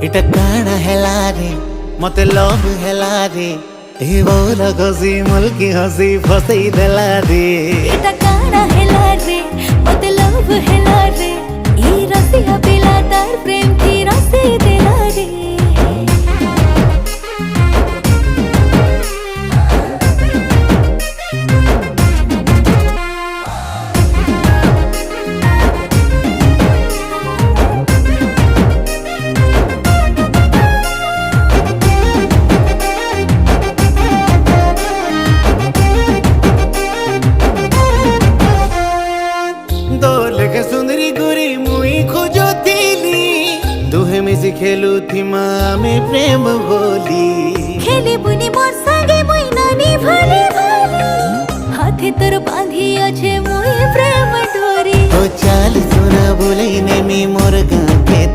इटा काना हेला रे मते लव हेला रे ए बोल गसी मुल्की हसी फसई देला रे इटा काना हेला रे मते लव हेला रे ई रसिया पिला तार प्रेम की रसी देला रे सुंदरी गुरी मुई खोजो थीली दुहे मिसी खेलू थी में प्रेम बोली खेली बुनी मोर संगे मुई नानी भाली भाली हाथे तोर बांधी अच्छे मुई प्रेम डोरी ओ चाल सुना बोले ने मी मोर गा